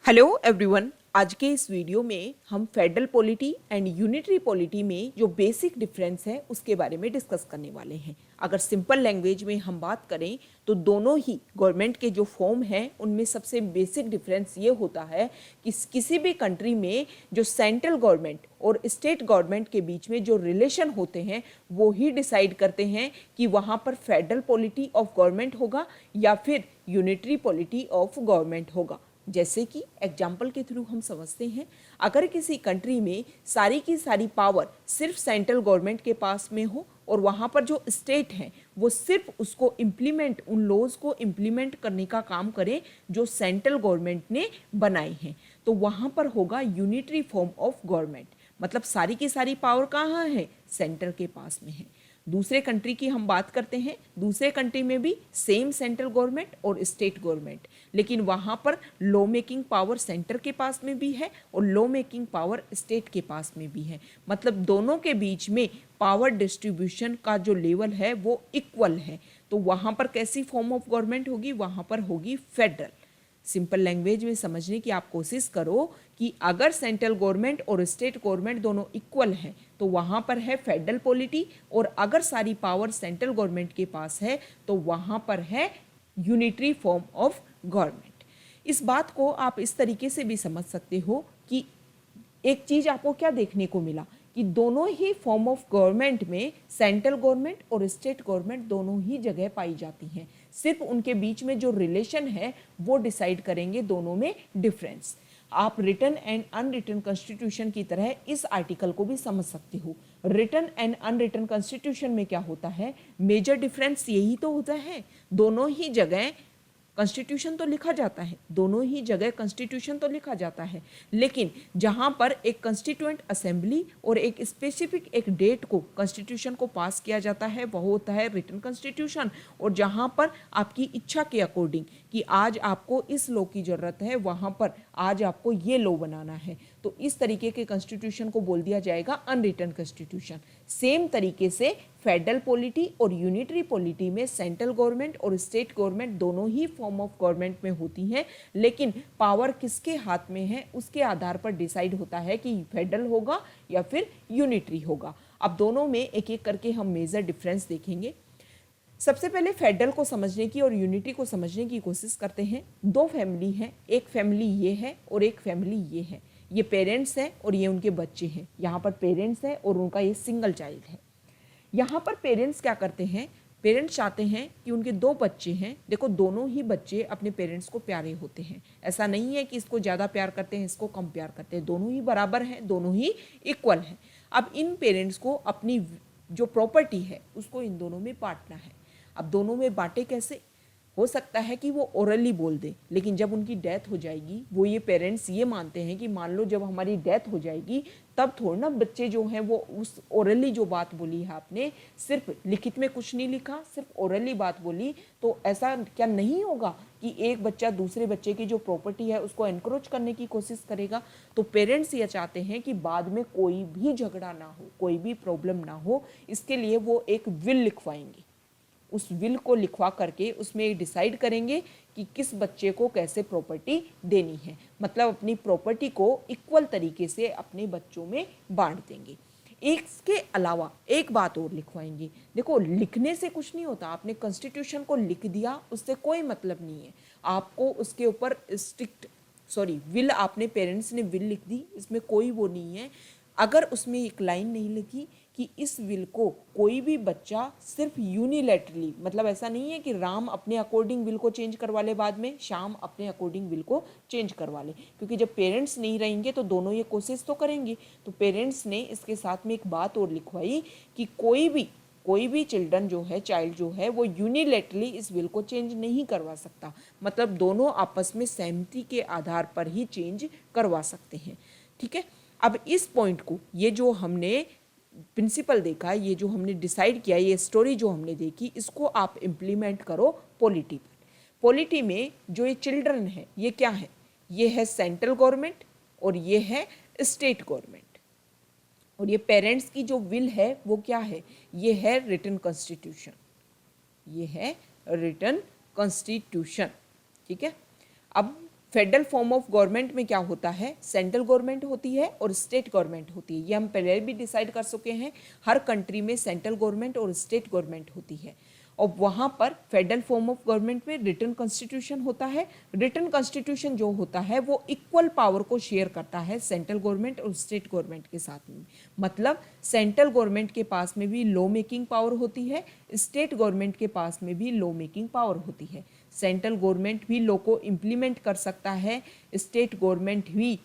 Hello everyone. आज के इस वीडियो में हम federal polity and unitary polity में जो बेसिक डिफरेंस है उसके बारे में डिस्कस करने वाले हैं। अगर सिंपल लैंग्वेज में हम बात करें तो दोनों ही गवर्नमेंट के जो फॉर्म हैं उनमें सबसे बेसिक डिफरेंस ये होता है कि किसी भी कंट्री में जो सेंट्रल गवर्नमेंट और स्टेट गवर्नमेंट के बीच में जो रिलेशन होते हैं वो ही डिसाइड करते हैं कि वहाँ पर फेडरल पॉलिटी ऑफ गवर्नमेंट होगा या फिर यूनिटरी पॉलिटी ऑफ गवर्नमेंट होगा। जैसे कि एग्जाम्पल के थ्रू हम समझते हैं, अगर किसी कंट्री में सारी की सारी पावर सिर्फ सेंट्रल गवर्नमेंट के पास में हो और वहाँ पर जो स्टेट हैं वो सिर्फ उसको इम्प्लीमेंट, उन लॉज को इम्प्लीमेंट करने का काम करें जो सेंट्रल गवर्नमेंट ने बनाए हैं, तो वहाँ पर होगा यूनिटरी फॉर्म ऑफ गवर्नमेंट। मतलब सारी की सारी पावर कहाँ है? सेंटर के पास में है। दूसरे कंट्री की हम बात करते हैं, दूसरे कंट्री में भी सेम सेंट्रल गवर्नमेंट और स्टेट गवर्नमेंट, लेकिन वहाँ पर लॉ मेकिंग पावर सेंटर के पास में भी है और लॉ मेकिंग पावर स्टेट के पास में भी है। मतलब दोनों के बीच में पावर डिस्ट्रीब्यूशन का जो लेवल है वो इक्वल है। तो वहाँ पर कैसी फॉर्म ऑफ गवर्नमेंट होगी? वहाँ पर होगी फेडरल। सिंपल लैंग्वेज में समझने की आप कोशिश करो कि अगर सेंट्रल गवर्नमेंट और स्टेट गवर्नमेंट दोनों इक्वल हैं तो वहाँ पर है फेडरल पॉलिटी, और अगर सारी पावर सेंट्रल गवर्नमेंट के पास है तो वहाँ पर है यूनिटरी फॉर्म ऑफ गवर्नमेंट। इस बात को आप इस तरीके से भी समझ सकते हो कि एक चीज़ आपको क्या देखने को मिला कि दोनों ही फॉर्म ऑफ गवर्नमेंट में सेंट्रल गवर्नमेंट और स्टेट गवर्नमेंट दोनों ही जगह पाई जाती हैं। सिर्फ उनके बीच में जो रिलेशन है वो डिसाइड करेंगे दोनों में डिफरेंस। आप रिटन एंड अनरिटन कॉन्स्टिट्यूशन की तरह इस आर्टिकल को भी समझ सकते हो। रिटन एंड अनरिटन कॉन्स्टिट्यूशन में क्या होता है? मेजर डिफरेंस यही तो होता है, दोनों ही जगह कॉन्स्टिट्यूशन तो लिखा जाता है, दोनों ही जगह कॉन्स्टिट्यूशन तो लिखा जाता है, लेकिन जहाँ पर एक कॉन्स्टिट्यूएंट असेंबली और एक स्पेसिफिक एक डेट को कॉन्स्टिट्यूशन को पास किया जाता है वह होता है रिटन कॉन्स्टिट्यूशन। और जहाँ पर आपकी इच्छा के अकॉर्डिंग कि आज आपको इस लॉ की ज़रूरत है, वहाँ पर आज आपको ये लॉ बनाना है, तो इस तरीके के कॉन्स्टिट्यूशन को बोल दिया जाएगा अनरिटन कॉन्स्टिट्यूशन। सेम तरीके से फेडरल पॉलिटी और यूनिटरी पॉलिटी में सेंट्रल गवर्नमेंट और स्टेट गवर्नमेंट दोनों ही फॉर्म ऑफ गवर्नमेंट में होती हैं, लेकिन पावर किसके हाथ में है उसके आधार पर डिसाइड होता है कि फेडरल होगा या फिर यूनिटरी होगा। अब दोनों में एक एक करके हम मेजर डिफरेंस देखेंगे। सबसे पहले फेडरल को समझने की और यूनिटी को समझने की कोशिश करते हैं। दो फैमिली हैं, एक फैमिली ये है और एक फैमिली ये है। ये पेरेंट्स हैं और ये उनके बच्चे हैं। यहाँ पर पेरेंट्स हैं और उनका ये सिंगल चाइल्ड है। यहाँ पर पेरेंट्स क्या करते हैं? पेरेंट्स चाहते हैं कि उनके दो बच्चे हैं, देखो दोनों ही बच्चे अपने पेरेंट्स को प्यारे होते हैं। ऐसा नहीं है कि इसको ज़्यादा प्यार करते हैं इसको कम प्यार करते हैं, दोनों ही बराबर हैं, दोनों ही इक्वल हैं। अब इन पेरेंट्स को अपनी जो प्रॉपर्टी है उसको इन दोनों में बांटना है। अब दोनों में बांटे कैसे? हो सकता है कि वो ओरली बोल दे, लेकिन जब उनकी डेथ हो जाएगी, वो ये पेरेंट्स ये मानते हैं कि मान लो जब हमारी डेथ हो जाएगी तब थोड़ा ना बच्चे जो हैं वो उस ओरली जो बात बोली है आपने, सिर्फ लिखित में कुछ नहीं लिखा, सिर्फ ओरली बात बोली, तो ऐसा क्या नहीं होगा कि एक बच्चा दूसरे बच्चे की जो प्रॉपर्टी है उसको एनक्रोच करने की कोशिश करेगा? तो पेरेंट्स ये चाहते हैं कि बाद में कोई भी झगड़ा ना हो, कोई भी प्रॉब्लम ना हो, इसके लिए वो एक विल लिखवाएंगे। उस विल को लिखवा करके उसमें डिसाइड करेंगे कि किस बच्चे को कैसे प्रॉपर्टी देनी है। मतलब अपनी प्रॉपर्टी को इक्वल तरीके से अपने बच्चों में बांट देंगे। इसके अलावा एक बात और लिखवाएंगे। देखो लिखने से कुछ नहीं होता, आपने कॉन्स्टिट्यूशन को लिख दिया उससे कोई मतलब नहीं है। आपको उसके ऊपर विल आपने पेरेंट्स ने विल लिख दी, इसमें कोई वो नहीं है। अगर उसमें एक लाइन नहीं लिखी कि इस विल को कोई भी बच्चा सिर्फ यूनिलैटरली, मतलब ऐसा नहीं है कि राम अपने अकॉर्डिंग विल को चेंज करवा ले, बाद में श्याम अपने अकॉर्डिंग विल को चेंज करवा ले, क्योंकि जब पेरेंट्स नहीं रहेंगे तो दोनों ये कोशिश तो करेंगे। तो पेरेंट्स ने इसके साथ में एक बात और लिखवाई कि कोई भी चिल्ड्रन जो है, चाइल्ड जो है, वो यूनिलैटरली इस विल को चेंज नहीं करवा सकता। मतलब दोनों आपस में सहमति के आधार पर ही चेंज करवा सकते हैं। ठीक है, अब इस पॉइंट को, ये जो हमने प्रिंसिपल देखा, ये जो हमने डिसाइड किया, ये स्टोरी जो हमने देखी, इसको आप इम्प्लीमेंट करो पॉलिटी पर। पॉलिटी में जो ये चिल्ड्रन है ये क्या है? ये है सेंट्रल गवर्नमेंट और ये है स्टेट गवर्नमेंट। और ये पेरेंट्स की जो विल है वो क्या है? ये है रिटन कॉन्स्टिट्यूशन। ये है रिटन कॉन्स्टिट्यूशन। ठीक है, अब फेडरल फॉर्म ऑफ गवर्नमेंट में क्या होता है, सेंट्रल गवर्नमेंट होती है और स्टेट गवर्नमेंट होती है। ये हम पहले भी डिसाइड कर चुके हैं, हर कंट्री में सेंट्रल गवर्नमेंट और स्टेट गवर्नमेंट होती है। और वहाँ पर फेडरल फॉर्म ऑफ गवर्नमेंट में रिटन कॉन्स्टिट्यूशन होता है। रिटन कॉन्स्टिट्यूशन जो होता है वो इक्वल पावर को शेयर करता है सेंट्रल गवर्नमेंट और स्टेट गवर्नमेंट के साथ में। मतलब सेंट्रल गवर्नमेंट के पास में भी लॉ मेकिंग पावर होती है, स्टेट गवर्नमेंट के पास में भी लॉ मेकिंग पावर होती है। सेंट्रल गवर्नमेंट भी लॉ को इम्प्लीमेंट कर सकता है, स्टेट गवर्नमेंट भी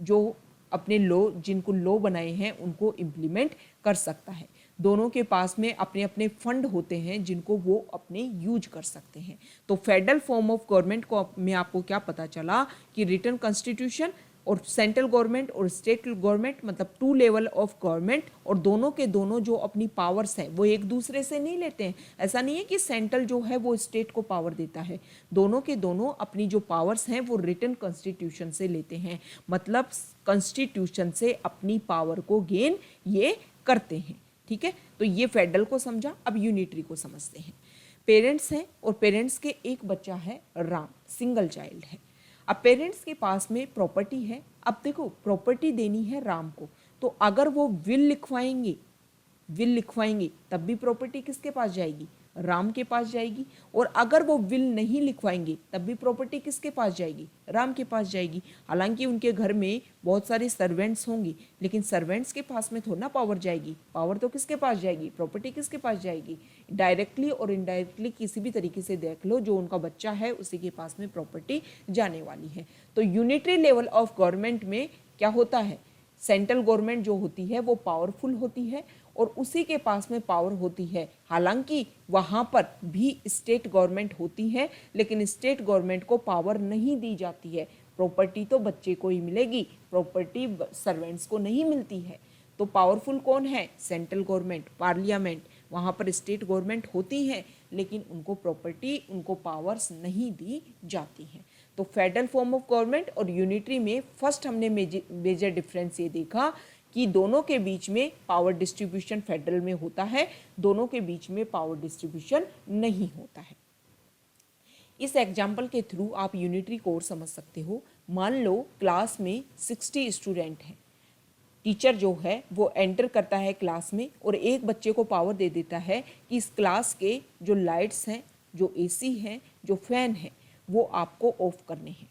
जो अपने लॉ, जिनको लॉ बनाए हैं उनको इम्प्लीमेंट कर सकता है। दोनों के पास में अपने अपने फंड होते हैं जिनको वो अपने यूज कर सकते हैं। तो फेडरल फॉर्म ऑफ गवर्नमेंट को में आपको क्या पता चला कि रिटन कॉन्स्टिट्यूशन और सेंट्रल गवर्नमेंट और स्टेट गवर्नमेंट, मतलब टू लेवल ऑफ गवर्नमेंट, और दोनों के दोनों जो अपनी पावर्स हैं वो एक दूसरे से नहीं लेते हैं। ऐसा नहीं है कि सेंट्रल जो है वो स्टेट को पावर देता है, दोनों के दोनों अपनी जो पावर्स हैं वो रिटन कॉन्स्टिट्यूशन से लेते हैं। मतलब कॉन्स्टिट्यूशन से अपनी पावर को गेन ये करते हैं। ठीक है, तो ये फेडरल को समझा। अब यूनिटरी को समझते हैं। पेरेंट्स हैं और पेरेंट्स के एक बच्चा है राम, सिंगल चाइल्ड है। अब पेरेंट्स के पास में प्रॉपर्टी है। अब देखो प्रॉपर्टी देनी है राम को, तो अगर वो विल लिखवाएंगे तब भी प्रॉपर्टी किसके पास जाएगी, राम के पास जाएगी। और अगर वो विल नहीं लिखवाएंगे तब भी प्रॉपर्टी किसके पास जाएगी, राम के पास जाएगी। हालांकि उनके घर में बहुत सारे सर्वेंट्स होंगे, लेकिन सर्वेंट्स के पास में थोड़ा ना पावर जाएगी, पावर तो किसके पास जाएगी, प्रॉपर्टी किसके पास जाएगी। डायरेक्टली और इनडायरेक्टली किसी भी तरीके से देख लो, जो उनका बच्चा है उसी के पास में प्रॉपर्टी जाने वाली है। तो यूनिटरी लेवल ऑफ गवर्नमेंट में क्या होता है, सेंट्रल गवर्नमेंट जो होती है वो पावरफुल होती है और उसी के पास में पावर होती है। हालांकि वहाँ पर भी स्टेट गवर्नमेंट होती है, लेकिन स्टेट गवर्नमेंट को पावर नहीं दी जाती है। प्रॉपर्टी तो बच्चे को ही मिलेगी, प्रॉपर्टी सर्वेंट्स को नहीं मिलती है। तो पावरफुल कौन है, सेंट्रल गवर्नमेंट, पार्लियामेंट। वहाँ पर स्टेट गवर्नमेंट होती है लेकिन उनको प्रॉपर्टी, उनको पावर्स नहीं दी जाती हैं। तो फेडरल फॉर्म ऑफ गवर्नमेंट और यूनिटरी में फर्स्ट हमने मेजर डिफरेंस ये देखा कि दोनों के बीच में पावर डिस्ट्रीब्यूशन फेडरल में होता है, दोनों के बीच में पावर डिस्ट्रीब्यूशन नहीं होता है। इस एग्जाम्पल के थ्रू आप यूनिटरी कोड समझ सकते हो। मान लो क्लास में 60 स्टूडेंट हैं, टीचर जो है वो एंटर करता है क्लास में और एक बच्चे को पावर दे देता है कि इस क्लास के जो लाइट्स हैं, जो एसी हैं, जो फैन हैं, वो आपको ऑफ करने हैं।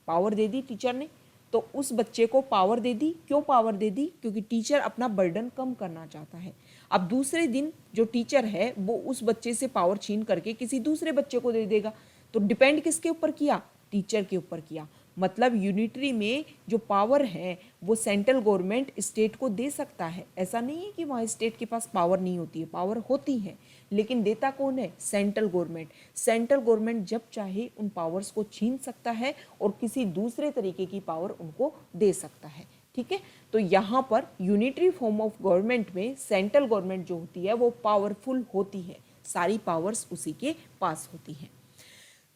पावर दे दी टीचर ने, तो उस बच्चे को पावर दे दी। क्यों पावर दे दी, क्योंकि टीचर अपना बर्डन कम करना चाहता है। अब दूसरे दिन जो टीचर है वो उस बच्चे से पावर छीन करके किसी दूसरे बच्चे को दे देगा। तो डिपेंड किसके ऊपर किया, टीचर के ऊपर किया। मतलब यूनिटरी में जो पावर है वो सेंट्रल गवर्नमेंट स्टेट को दे सकता है। ऐसा नहीं है कि वहाँ स्टेट के पास पावर नहीं होती है, पावर होती है, लेकिन देता कौन है, सेंट्रल गवर्नमेंट। सेंट्रल गवर्नमेंट जब चाहे उन पावर्स को छीन सकता है और किसी दूसरे तरीके की पावर उनको दे सकता है। ठीक है, तो यहाँ पर यूनिटरी फॉर्म ऑफ गवर्नमेंट में सेंट्रल गवर्नमेंट जो होती है वो पावरफुल होती है, सारी पावर्स उसी के पास होती हैं।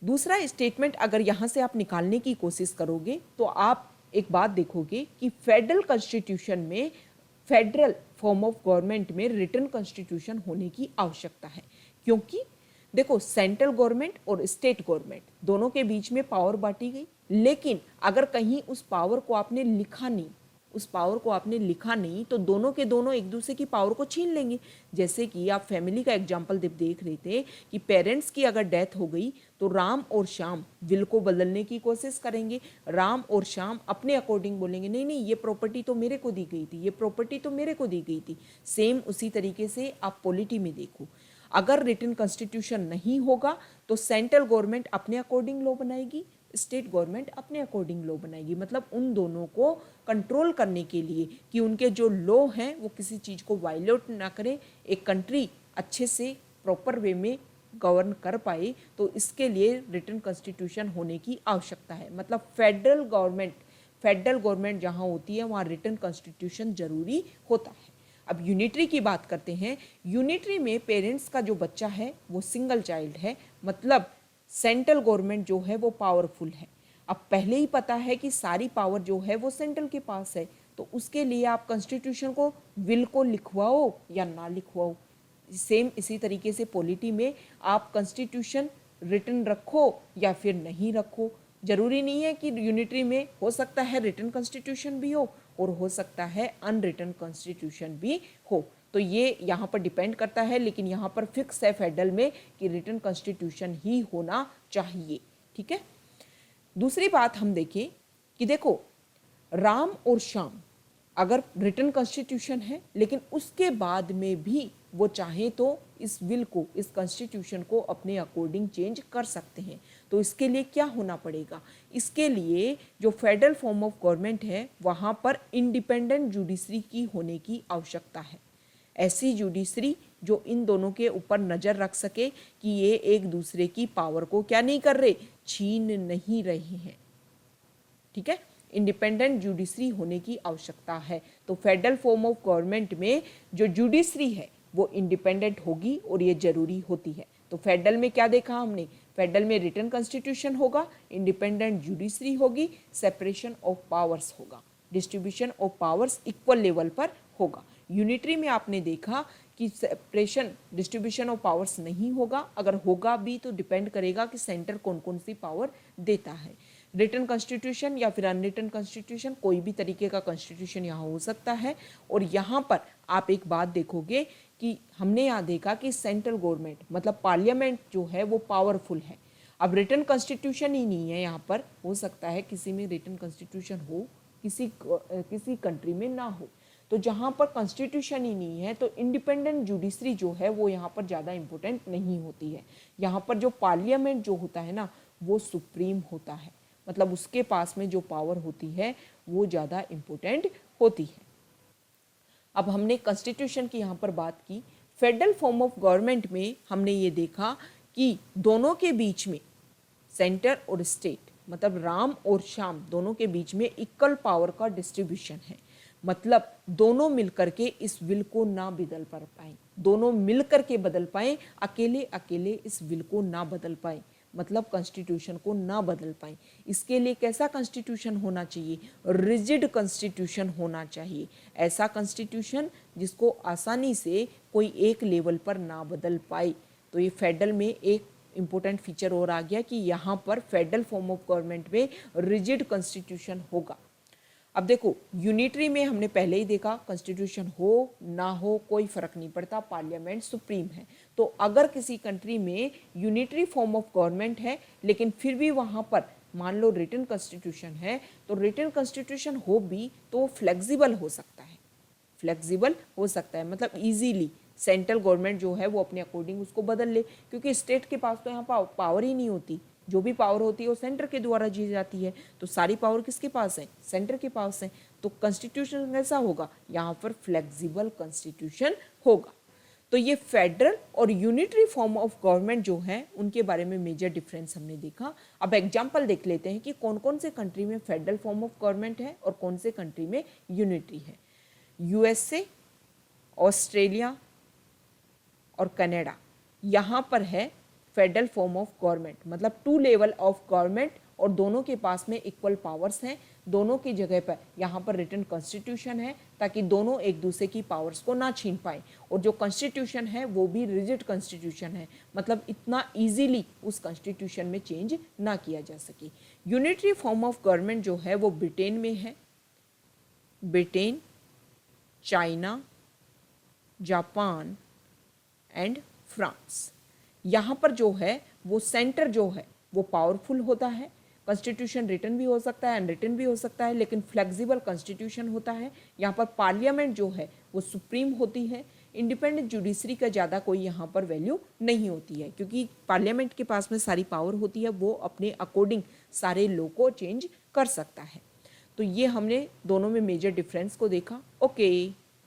दूसरा स्टेटमेंट अगर यहाँ से आप निकालने की कोशिश करोगे तो आप एक बात देखोगे कि फेडरल कॉन्स्टिट्यूशन में, फेडरल फॉर्म ऑफ गवर्नमेंट में रिटन कॉन्स्टिट्यूशन होने की आवश्यकता है। क्योंकि देखो सेंट्रल गवर्नमेंट और स्टेट गवर्नमेंट दोनों के बीच में पावर बांटी गई, लेकिन अगर कहीं उस पावर को आपने लिखा नहीं, तो दोनों के दोनों एक दूसरे की पावर को छीन लेंगे। जैसे कि आप फैमिली का एग्जाम्पल देख रहे थे कि पेरेंट्स की अगर डेथ हो गई तो राम और श्याम विल को बदलने की कोशिश करेंगे। राम और श्याम अपने अकॉर्डिंग बोलेंगे नहीं नहीं ये प्रॉपर्टी तो मेरे को दी गई थी, ये प्रॉपर्टी तो मेरे को दी गई थी। सेम उसी तरीके से आप पॉलिटी में देखो, अगर रिटन कॉन्स्टिट्यूशन नहीं होगा तो सेंट्रल गवर्नमेंट अपने अकॉर्डिंग लॉ बनाएगी, स्टेट गवर्नमेंट अपने अकॉर्डिंग लॉ बनाएगी। मतलब उन दोनों को कंट्रोल करने के लिए कि उनके जो लॉ हैं वो किसी चीज़ को वायलेट ना करें, एक कंट्री अच्छे से प्रॉपर वे में गवर्न कर पाए, तो इसके लिए रिटन कॉन्स्टिट्यूशन होने की आवश्यकता है। मतलब फेडरल गवर्नमेंट जहाँ होती है वहाँ रिटन कॉन्स्टिट्यूशन जरूरी होता है। अब यूनिटरी की बात करते हैं। यूनिटरी में पेरेंट्स का जो बच्चा है वो सिंगल चाइल्ड है, मतलब सेंट्रल गवर्नमेंट जो है वो पावरफुल है। अब पहले ही पता है कि सारी पावर जो है वो सेंट्रल के पास है, तो उसके लिए आप कॉन्स्टिट्यूशन को, विल को लिखवाओ या ना लिखवाओ। सेम इसी तरीके से पॉलिटी में आप कॉन्स्टिट्यूशन रिटन रखो या फिर नहीं रखो, जरूरी नहीं है कि यूनिटरी में हो सकता है रिटन कॉन्स्टिट्यूशन भी हो और सकता है अनरिटन कॉन्स्टिट्यूशन भी हो। तो ये यहाँ पर डिपेंड करता है, लेकिन यहाँ पर फिक्स है फेडरल में कि रिटन कॉन्स्टिट्यूशन ही होना चाहिए। ठीक है। दूसरी बात हम देखें कि देखो, राम और श्याम अगर रिटन कॉन्स्टिट्यूशन है, लेकिन उसके बाद में भी वो चाहे तो इस विल को, इस कॉन्स्टिट्यूशन को अपने अकॉर्डिंग चेंज कर सकते हैं। तो इसके लिए क्या होना पड़ेगा? इसके लिए जो फेडरल फॉर्म ऑफ गवर्नमेंट है वहाँ पर इंडिपेंडेंट जुडिशरी की होने की आवश्यकता है। ऐसी जुडिशरी जो इन दोनों के ऊपर नज़र रख सके कि ये एक दूसरे की पावर को क्या नहीं कर रहे, छीन नहीं रहे हैं। ठीक है, इंडिपेंडेंट जुडिशरी होने की आवश्यकता है। तो फेडरल फॉर्म ऑफ गवर्नमेंट में जो जुडिशरी है वो इंडिपेंडेंट होगी और ये जरूरी होती है। तो फेडरल में क्या देखा हमने? फेडरल में रिटन कॉन्स्टिट्यूशन होगा, इंडिपेंडेंट जुडिशरी होगी, सेपरेशन ऑफ पावर्स होगा, distribution of powers equal level पर होगा। यूनिटरी में आपने देखा कि सेपरेशन, डिस्ट्रीब्यूशन ऑफ पावर्स नहीं होगा, अगर होगा भी तो डिपेंड करेगा कि सेंटर कौन कौन सी पावर देता है। रिटन कॉन्स्टिट्यूशन या फिर अनरिटन कॉन्स्टिट्यूशन, कोई भी तरीके का कॉन्स्टिट्यूशन यहाँ हो सकता है। और यहाँ पर आप एक बात देखोगे कि हमने यहाँ देखा कि सेंट्रल गवर्नमेंट मतलब पार्लियामेंट जो है वो पावरफुल है। अब रिटन कॉन्स्टिट्यूशन ही नहीं है यहाँ पर, हो सकता है किसी में रिटन कॉन्स्टिट्यूशन हो, किसी कंट्री में ना हो। तो जहाँ पर कॉन्स्टिट्यूशन ही नहीं है तो इंडिपेंडेंट जुडिशरी जो है वो यहाँ पर ज़्यादा इम्पोर्टेंट नहीं होती है। यहाँ पर जो पार्लियामेंट जो होता है ना वो सुप्रीम होता है, मतलब उसके पास में जो पावर होती है वो ज़्यादा इम्पोर्टेंट होती है। अब हमने कॉन्स्टिट्यूशन की यहाँ पर बात की। फेडरल फॉर्म ऑफ गवर्नमेंट में हमने ये देखा कि दोनों के बीच में, सेंटर और स्टेट मतलब राम और श्याम दोनों के बीच में इक्वल पावर का डिस्ट्रीब्यूशन है। मतलब दोनों मिलकर के इस विल को ना बदल पाए, दोनों मिलकर के बदल पाए, अकेले अकेले इस विल को ना बदल पाए, मतलब कॉन्स्टिट्यूशन को ना बदल पाए। इसके लिए कैसा कॉन्स्टिट्यूशन होना चाहिए? रिजिड कॉन्स्टिट्यूशन होना चाहिए। ऐसा कॉन्स्टिट्यूशन जिसको आसानी से कोई एक लेवल पर ना बदल पाए। तो ये फेडरल में एक इम्पोर्टेंट फीचर और आ गया कि यहाँ पर फेडरल फॉर्म ऑफ गवर्नमेंट में रिजिड कॉन्स्टिट्यूशन होगा। अब देखो, यूनिटरी में हमने पहले ही देखा कॉन्स्टिट्यूशन हो ना हो कोई फर्क नहीं पड़ता, पार्लियामेंट सुप्रीम है। तो अगर किसी कंट्री में यूनिटरी फॉर्म ऑफ गवर्नमेंट है लेकिन फिर भी वहाँ पर मान लो रिटन कॉन्स्टिट्यूशन है, तो रिटन कॉन्स्टिट्यूशन हो भी तो फ्लेक्सिबल हो सकता है, फ्लेक्सिबल हो सकता है मतलब इजीली सेंट्रल गवर्नमेंट जो है वो अपने अकॉर्डिंग उसको बदल ले, क्योंकि स्टेट के पास तो यहाँ पावर ही नहीं होती। जो भी पावर होती है वो सेंटर के द्वारा दी जाती है। तो सारी पावर किसके पास है? सेंटर के पास है। तो कॉन्स्टिट्यूशन कैसा होगा? यहाँ पर फ्लेक्सिबल कॉन्स्टिट्यूशन होगा। तो ये फेडरल और यूनिटरी फॉर्म ऑफ गवर्नमेंट जो है उनके बारे में मेजर डिफरेंस हमने देखा। अब एग्जांपल देख लेते हैं कि कौन कौन से कंट्री में फेडरल फॉर्म ऑफ गवर्नमेंट है और कौन से कंट्री में यूनिटरी है। यूएसए, ऑस्ट्रेलिया और कनाडा, यहाँ पर है फेडरल फॉर्म ऑफ गवर्नमेंट, मतलब टू लेवल ऑफ गवर्नमेंट और दोनों के पास में इक्वल पावर्स हैं। दोनों की जगह पर यहाँ पर रिटन कॉन्स्टिट्यूशन है ताकि दोनों एक दूसरे की पावर्स को ना छीन पाए। और जो कॉन्स्टिट्यूशन है वो भी रिजिड कॉन्स्टिट्यूशन है, मतलब इतना इजीली उस कॉन्स्टिट्यूशन में चेंज ना किया जा सके। यूनिटरी फॉर्म ऑफ गवर्नमेंट जो है वो ब्रिटेन में है। Britain, China, Japan and France, यहाँ पर जो है वो सेंटर जो है वो पावरफुल होता है। कॉन्स्टिट्यूशन रिटन भी हो सकता है, अनरिटन भी हो सकता है, लेकिन फ्लेक्सिबल कॉन्स्टिट्यूशन होता है। यहाँ पर पार्लियामेंट जो है वो सुप्रीम होती है। इंडिपेंडेंट जुडिशरी का ज़्यादा कोई यहाँ पर वैल्यू नहीं होती है, क्योंकि पार्लियामेंट के पास में सारी पावर होती है, वो अपने अकॉर्डिंग सारे लॉ को चेंज कर सकता है। तो ये हमने दोनों में मेजर डिफरेंस को देखा। ओके।